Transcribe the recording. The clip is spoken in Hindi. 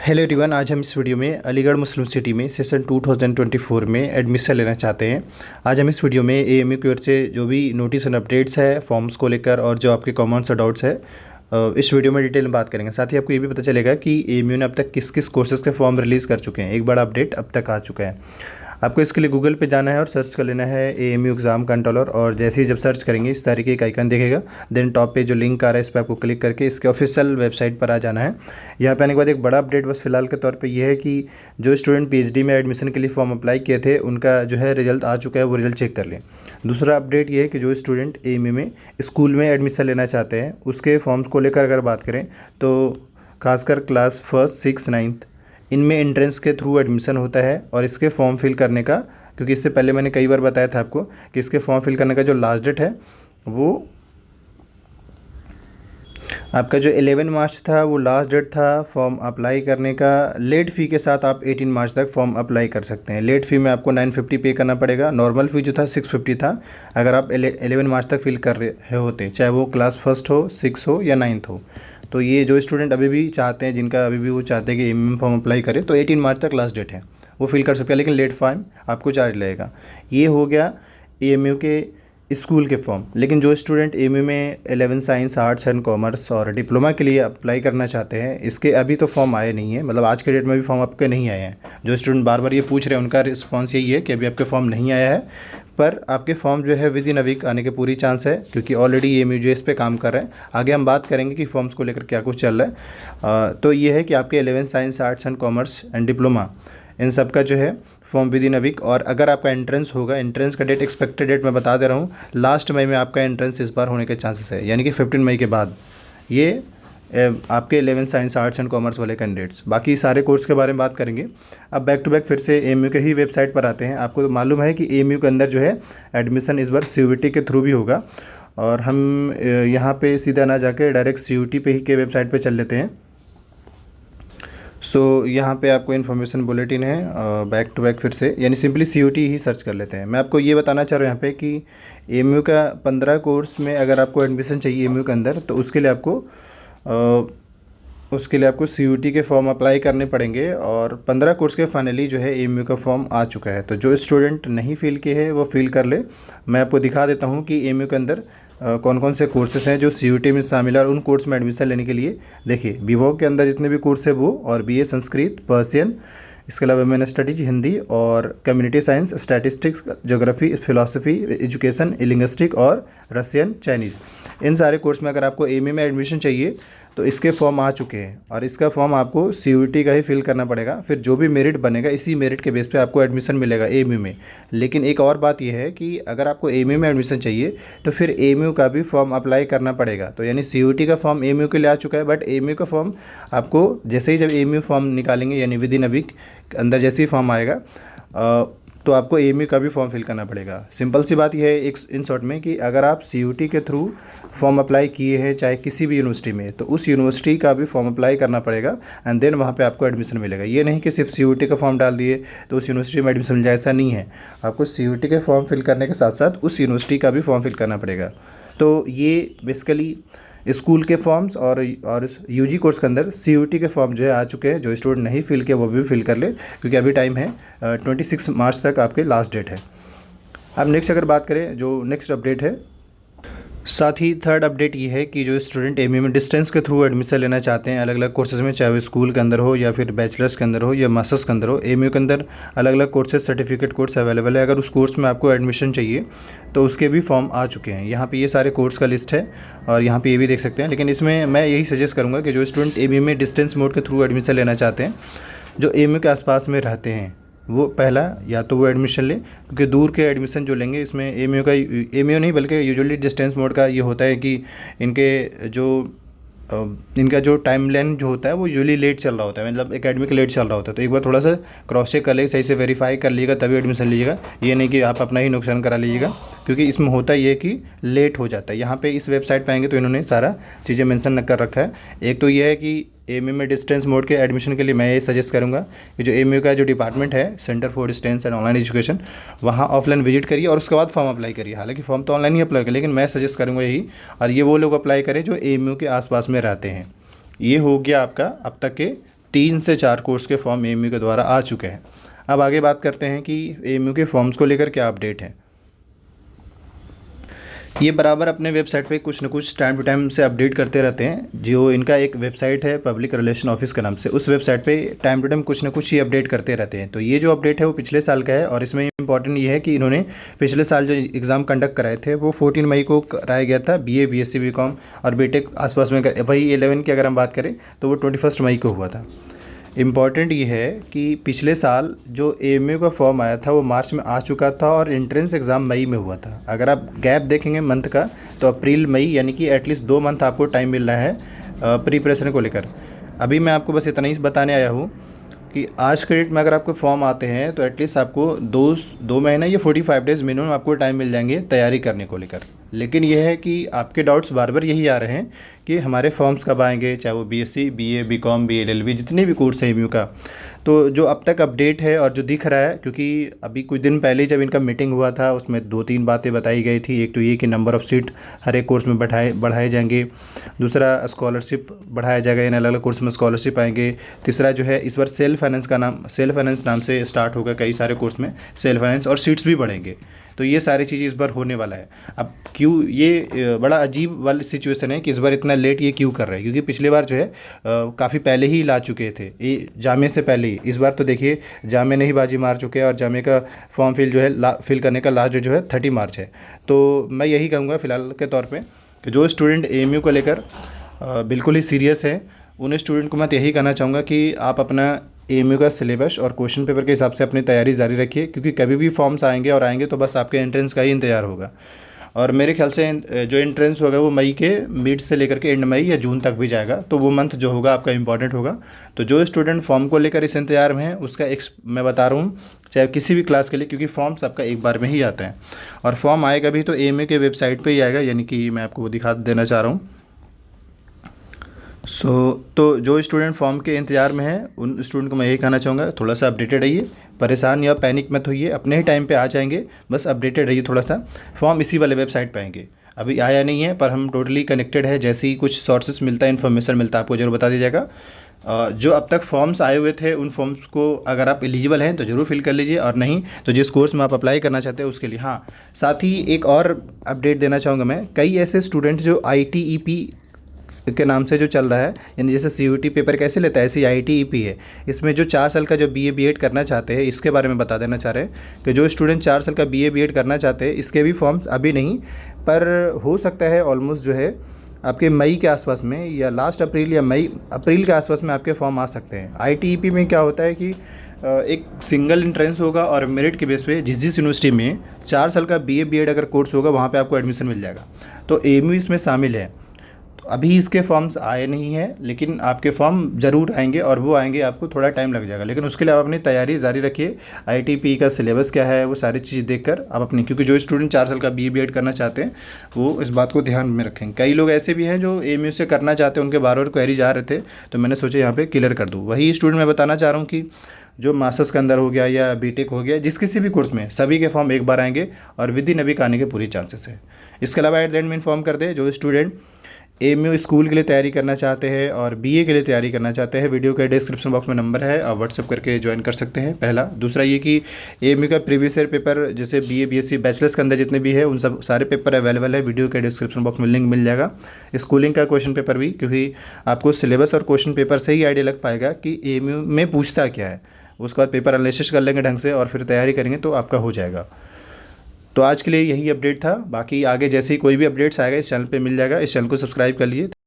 हेलो एवरीवन, आज हम इस वीडियो में अलीगढ़ मुस्लिम सिटी में सेशन 2024 में एडमिशन लेना चाहते हैं। आज हम इस वीडियो में एएमयू की ओर से जो भी नोटिस एंड अपडेट्स है फॉर्म्स को लेकर और जो आपके कमेंट्स और डाउट्स है इस वीडियो में डिटेल में बात करेंगे। साथ ही आपको ये भी पता चलेगा कि एएमयू ने अब तक किस किस कोर्सेज़ के फॉर्म रिलीज़ कर चुके हैं। एक बड़ा अपडेट अब तक आ चुका है। आपको इसके लिए गूगल पे जाना है और सर्च कर लेना है एएमयू एग्ज़ाम कंट्रोलर, और जैसे ही जब सर्च करेंगे इस तरीके का आइकन दिखेगा। देन टॉप पे जो लिंक आ रहा है इस पर आपको क्लिक करके इसके ऑफिशियल वेबसाइट पर आ जाना है। यहाँ पे आने के बाद एक बड़ा अपडेट बस फिलहाल के तौर पे ये है कि जो स्टूडेंट पीएचडी में एडमिशन के लिए फॉर्म अप्लाई किए थे उनका जो है रिजल्ट आ चुका है, वो रिजल्ट चेक कर लें। दूसरा अपडेट ये है कि जो स्टूडेंट एएमयू में स्कूल में एडमिशन लेना चाहते हैं उसके फॉर्म्स को लेकर अगर बात करें तो खासकर क्लास 1st 6th 9th इनमें एंट्रेंस के थ्रू एडमिशन होता है। और इसके फॉर्म फिल करने का, क्योंकि इससे पहले मैंने कई बार बताया था आपको कि इसके फॉर्म फिल करने का जो लास्ट डेट है वो आपका जो 11 मार्च था वो लास्ट डेट था फॉर्म अप्लाई करने का। लेट फ़ी के साथ आप 18 मार्च तक फॉर्म अप्लाई कर सकते हैं। लेट फ़ी में आपको 950 पे करना पड़ेगा। नॉर्मल फ़ी जो था 650 था अगर आप 11 मार्च तक फिल कर रहे होते, चाहे वो क्लास 1st हो, 6 हो या 9th हो। तो ये जो स्टूडेंट अभी भी चाहते हैं, जिनका अभी भी वो चाहते हैं कि एमएम फॉर्म अप्लाई करें, तो 18 मार्च तक लास्ट डेट है, वो फिल कर सकते हैं। लेकिन लेट फॉर्म आपको चार्ज लगेगा। ये हो गया एएमयू के स्कूल के फॉर्म। लेकिन जो स्टूडेंट एएमयू में 11 साइंस, आर्ट्स एंड कॉमर्स और डिप्लोमा के लिए अप्लाई करना चाहते हैं, इसके अभी तो फॉर्म आए नहीं है, मतलब आज के डेट में भी फॉर्म आपके नहीं आए हैं। जो स्टूडेंट बार बार ये पूछ रहे हैं उनका रिस्पॉन्स यही है कि अभी आपके फॉर्म नहीं आया है, पर आपके फॉर्म जो है विद इन अ वीक आने के पूरी चांस है, क्योंकि ऑलरेडी एएमयू जो इस पे काम कर रहे हैं। आगे हम बात करेंगे कि फॉर्म्स को लेकर क्या कुछ चल रहा है। तो ये है कि आपके 11 science, arts and commerce and diploma इन सब का जो है form within a week. और अगर आपका एंट्रेंस होगा, एंट्रेंस का डेट एक्सपेक्टेड डेट मैं बता दे रहा हूँ, लास्ट मई में आपका एंट्रेंस इस बार होने के चांसेस है, यानी कि 15 मई के बाद ये आपके 11 साइंस, आर्ट्स एंड कॉमर्स वाले कैंडिडेट्स। बाकी सारे कोर्स के बारे में बात करेंगे। अब बैक टू बैक फिर से एएमयू के ही वेबसाइट पर आते हैं। आपको तो मालूम है कि एएमयू के अंदर जो है एडमिशन इस बार सीयूईटी के थ्रू भी होगा, और हम यहाँ पे सीधा ना जाके डायरेक्ट सीयूईटी पे ही के वेबसाइट पे चल लेते हैं। सो यहाँ पे आपको इन्फॉर्मेशन बुलेटिन है, बैक टू बैक फिर से, यानी सिंपली सीयूईटी ही सर्च कर लेते हैं। मैं आपको ये बताना चाह रहा हूँ यहाँ पे कि एएमयू का 15 कोर्स में अगर आपको एडमिशन चाहिए एएमयू के अंदर, तो उसके लिए आपको सीयूईटी के फॉर्म अप्लाई करने पड़ेंगे। और 15 कोर्स के फाइनली जो है एएमयू का फॉर्म आ चुका है। तो जो स्टूडेंट नहीं फिल किए हैं वो फिल कर ले। मैं आपको दिखा देता हूँ कि एएमयू के अंदर कौन कौन से कोर्सेज हैं जो सीयूईटी में शामिल है, और उन कोर्स में एडमिशन लेने के लिए देखिए विभोग के अंदर जितने भी कोर्स है वो, और बीए संस्कृत, पर्सियन, इसके अलावा वुमेन स्टडीज, हिंदी और community science, statistics, geography, philosophy, education, linguistic और रशियन चाइनीज़, इन सारे कोर्स में अगर आपको एएमयू में एडमिशन चाहिए तो इसके फॉर्म आ चुके हैं। और इसका फॉर्म आपको सीयूईटी का ही फिल करना पड़ेगा। फिर जो भी मेरिट बनेगा इसी मेरिट के बेस पे आपको एडमिशन मिलेगा एएमयू में। लेकिन एक और बात यह है कि अगर आपको एएमयू में एडमिशन चाहिए तो फिर एएमयू का भी फॉर्म अप्लाई करना पड़ेगा। तो यानी सीयूईटी का फॉर्म एएमयू के लिए आ चुका है, बट एएमयू का फॉर्म आपको जैसे ही जब एएमयू फॉर्म निकालेंगे, यानी विद इन अ वीक अंदर जैसे ही फॉर्म आएगा तो आपको एएमयू का भी फॉर्म फिल करना पड़ेगा। सिंपल सी बात यह है एक इन शॉर्ट में कि अगर आप सीयूईटी के थ्रू फॉर्म अप्लाई किए हैं चाहे किसी भी यूनिवर्सिटी में, तो उस यूनिवर्सिटी का भी फॉर्म अप्लाई करना पड़ेगा, एंड देन वहाँ पे आपको एडमिशन मिलेगा। ये नहीं कि सिर्फ सीयूईटी का फॉर्म डाल दिए तो उस यूनिवर्सिटी में एडमिशन मिल जाए, ऐसा नहीं है। आपको सीयूईटी के फॉर्म फिल करने के साथ साथ उस यूनिवर्सिटी का भी फॉर्म फिल करना पड़ेगा। तो ये बेसिकली स्कूल के फॉर्म्स और यूजी कोर्स के अंदर सीयूईटी के फॉर्म जो है आ चुके हैं। जो स्टूडेंट नहीं फिल किया वो भी फिल कर ले, क्योंकि अभी टाइम है 26 मार्च तक आपके लास्ट डेट है। अब नेक्स्ट अगर बात करें, जो नेक्स्ट अपडेट है, साथ ही थर्ड अपडेट ये है कि जो स्टूडेंट एमए में डिस्टेंस के थ्रू एडमिशन लेना चाहते हैं अलग अलग कोर्सेज में, चाहे वो स्कूल के अंदर हो या फिर बैचलर्स के अंदर हो या मास्टर्स के अंदर हो, एमयू के अंदर अलग अलग कोर्सेज, सर्टिफिकेट कोर्स अवेलेबल है। अगर उस कोर्स में आपको एडमिशन चाहिए तो उसके भी फॉर्म आ चुके हैं। यहाँ पे ये सारे कोर्स का लिस्ट है और यहाँ पे ये भी देख सकते हैं। लेकिन इसमें मैं यही सजेस्ट करूँगा कि जो स्टूडेंट एमयू में डिस्टेंस मोड के थ्रू एडमिशन लेना चाहते हैं, जो एमयू के आसपास में रहते हैं, वो पहला या तो वो एडमिशन लें, क्योंकि दूर के एडमिशन जो लेंगे इसमें एमयू नहीं बल्कि यूजुअली डिस्टेंस मोड का ये होता है कि इनका जो टाइम लाइन जो होता है वो यूजुअली लेट चल रहा होता है, मतलब एकेडमिक लेट चल रहा होता है। तो एक बार थोड़ा सा क्रॉस चेक कर लेगा, सही से वेरीफाई कर लीजिएगा तभी एडमिशन लीजिएगा। ये नहीं कि आप अपना ही नुकसान करा लीजिएगा, क्योंकि इसमें होता ये कि लेट हो जाता है। यहाँ पे इस वेबसाइट पे आएंगे तो इन्होंने सारा चीज़ें मेंशन कर रखा है। एक तो ये है कि एमयू में डिस्टेंस मोड के एडमिशन के लिए मैं ये सजेस्ट करूँगा कि जो एमयू का जो डिपार्टमेंट है, centre for distance and online education, वहाँ ऑफलाइन विजिट करिए और उसके बाद फॉर्म अप्लाई करिए। हालांकि फॉर्म तो ऑनलाइन ही अप्लाई करें, लेकिन मैं सजेस्ट करूँगा यही, और ये वो लोग अप्लाई करें जो एमयू के आसपास में रहते हैं। ये हो गया आपका अब तक के 3 से 4 कोर्स के फॉर्म एएमयू के द्वारा आ चुके हैं। अब आगे बात करते हैं कि एएमयू के फॉर्म्स को लेकर क्या अपडेट है। ये बराबर अपने वेबसाइट पे कुछ न कुछ टाइम टू टाइम से अपडेट करते रहते हैं। जो इनका एक वेबसाइट है पब्लिक रिलेशन ऑफिस के नाम से, उस वेबसाइट पे टाइम टू टाइम कुछ न कुछ ये अपडेट करते रहते हैं। तो ये जो अपडेट है वो पिछले साल का है, और इसमें इंपॉर्टेंट ये है कि इन्होंने पिछले साल जो एग्ज़ाम कंडक्ट कराए थे वो 14 मई को कराया गया था। बीए, बीएससी, बीकॉम और बीटेक आसपास में, वही 11 की अगर हम बात करें तो वो 21 मई को हुआ था। इम्पॉर्टेंट ये है कि पिछले साल जो एएमयू का फॉर्म आया था वो मार्च में आ चुका था और एंट्रेंस एग्ज़ाम मई में हुआ था। अगर आप गैप देखेंगे मंथ का तो अप्रैल मई, यानी कि एटलीस्ट 2 मंथ आपको टाइम मिल रहा है प्रिपरेशन को लेकर। अभी मैं आपको बस इतना ही बताने आया हूँ कि आज के डेट में अगर आपको फॉर्म आते हैं तो एटलीस्ट आपको 2 महीना या 45 डेज़ मिनिमम आपको टाइम मिल जाएंगे तैयारी करने को लेकर। लेकिन यह है कि आपके डाउट्स बार बार यही आ रहे हैं कि हमारे फॉर्म्स कब आएंगे, चाहे वो बीएससी, बीए, बीकॉम, बीएलएलबी, जितने भी कोर्स हैं एएमयू का। तो जो अब तक अपडेट है और जो दिख रहा है, क्योंकि अभी कुछ दिन पहले जब इनका मीटिंग हुआ था उसमें 2-3 बातें बताई गई थी। एक तो ये कि नंबर ऑफ़ सीट हर एक कोर्स में बढ़ाए जाएंगे। दूसरा, स्कॉलरशिप बढ़ाया जाएगा, यानी अलग अलग कोर्स में स्कॉलरशिप आएंगे। तीसरा जो है, इस बार सेल्फ फाइनेंस नाम से स्टार्ट होगा कई सारे कोर्स में सेल्फ फाइनेंस, और सीट्स भी बढ़ेंगे। तो ये सारी चीज़ें इस बार होने वाला है। अब क्यों ये बड़ा अजीब वाली सिचुएशन है कि इस बार इतना लेट ये क्यों कर रहे हैं, क्योंकि पिछली बार जो है काफ़ी पहले ही ला चुके थे, ये जामे से पहले ही। इस बार तो देखिए जामे ने ही बाजी मार चुके हैं, और जामे का फॉर्म फिल करने का लास्ट डेट जो है 30 मार्च है। तो मैं यही कहूँगा फ़िलहाल के तौर पर कि जो स्टूडेंट एएमयू को लेकर बिल्कुल ही सीरियस है, उन स्टूडेंट को मैं यही कहना चाहूँगा कि आप अपना एएमयू का सिलेबस और क्वेश्चन पेपर के हिसाब से अपनी तैयारी जारी रखिए, क्योंकि कभी भी फॉर्म्स आएंगे तो बस आपके एंट्रेंस का ही इंतज़ार होगा। और मेरे ख्याल से जो एंट्रेंस होगा वो मई के मिड से लेकर के एंड मई या जून तक भी जाएगा, तो वो मंथ जो होगा आपका इंपॉर्टेंट होगा। तो जो स्टूडेंट फॉर्म को लेकर इस इंतजार में है उसका मैं बता रहा हूँ, चाहे किसी भी क्लास के लिए, क्योंकि फॉर्म्स आपका एक बार में ही आता है, और फॉर्म आएगा भी तो एएमयू के वेबसाइट पर ही आएगा, यानी कि मैं आपको वो दिखा देना चाह रहा हूँ। तो जो स्टूडेंट फॉर्म के इंतज़ार में है उन स्टूडेंट को मैं यही कहना चाहूँगा, थोड़ा सा अपडेटेड रहिए, परेशान या पैनिक मत होइए, अपने ही टाइम पे आ जाएंगे, बस अपडेटेड रहिए थोड़ा सा। फॉर्म इसी वाले वेबसाइट पे आएंगे, अभी आया नहीं है, पर हम टोटली कनेक्टेड है। जैसे ही कुछ सोर्सेस मिलता है, इन्फॉर्मेशन मिलता है, आपको जरूर बता दिया जाएगा। जो अब तक फॉर्म्स आए हुए थे उन फॉर्म्स को अगर आप एलिजिबल हैं तो ज़रूर फिल कर लीजिए, और नहीं तो जिस कोर्स में आप अप्लाई करना चाहते हैं उसके लिए। हाँ, साथ ही एक और अपडेट देना चाहूँगा मैं, कई ऐसे स्टूडेंट जो ITEP के नाम से जो चल रहा है, यानी जैसे CUET पेपर कैसे लेता है ऐसे ITEP है, इसमें जो 4 साल का जो BA BEd करना चाहते हैं, इसके बारे में बता देना चाह रहे हैं कि जो स्टूडेंट 4 साल का BA BEd करना चाहते हैं इसके भी फॉर्म्स अभी नहीं, पर हो सकता है ऑलमोस्ट जो है आपके मई के आसपास में, या लास्ट अप्रैल या अप्रैल के आसपास में आपके फॉर्म आ सकते हैं। ITEP में क्या होता है कि एक सिंगल एंट्रेंस होगा और मेरिट के बेस पे जिस यूनिवर्सिटी में 4 साल का BA BEd अगर कोर्स होगा वहाँ पे आपको एडमिशन मिल जाएगा। तो एएमयू इसमें शामिल है। तो अभी इसके फॉर्म्स आए नहीं हैं, लेकिन आपके फॉर्म ज़रूर आएंगे, और वो आएंगे आपको थोड़ा टाइम लग जाएगा, लेकिन उसके लिए आप अपनी तैयारी जारी रखिए। ITP का सिलेबस क्या है वो सारी चीज़ देखकर आप अपनी, क्योंकि जो स्टूडेंट 4 साल का BA BEd करना चाहते हैं वो इस बात को ध्यान में रखें। कई लोग ऐसे भी हैं जो एएमयू से करना चाहते हैं, उनके बार बार क्वेरी जा रहे थे, तो मैंने सोचा यहाँ पर क्लियर कर दूँ। वही स्टूडेंट मैं बताना चाह रहा हूँ कि जो मास्टर्स के अंदर हो गया या बीटेक हो गया, जिस किसी भी कोर्स में, सभी के फॉर्म एक बार आएंगे और विद इन अ वीक आने के पूरी चांसेस है। इसके अलावा एट द एंड में इन्फॉर्म कर दे, जो स्टूडेंट एएमयू स्कूल के लिए तैयारी करना चाहते हैं और BA के लिए तैयारी करना चाहते हैं, वीडियो के डिस्क्रिप्शन बॉक्स में नंबर है, आप व्हाट्सअप करके ज्वाइन कर सकते हैं। पहला। दूसरा ये कि एएमयू का प्रीवियस ईयर पेपर, जैसे BA BSc बैचलर्स के अंदर जितने भी है उन सब सारे पेपर अवेलेबल है, वीडियो के डिस्क्रिप्शन बॉक्स में लिंक मिल जाएगा। स्कूलिंग का क्वेश्चन पेपर भी, क्योंकि आपको सिलेबस और क्वेश्चन पेपर से ही आइडिया लग पाएगा कि एएमयू में पूछता क्या है। उसके बाद पेपर एनालिसिस कर लेंगे ढंग से और फिर तैयारी करेंगे तो आपका हो जाएगा। तो आज के लिए यही अपडेट था, बाकी आगे जैसे ही कोई भी अपडेट्स आएगा इस चैनल पे मिल जाएगा। इस चैनल को सब्सक्राइब कर लीजिए।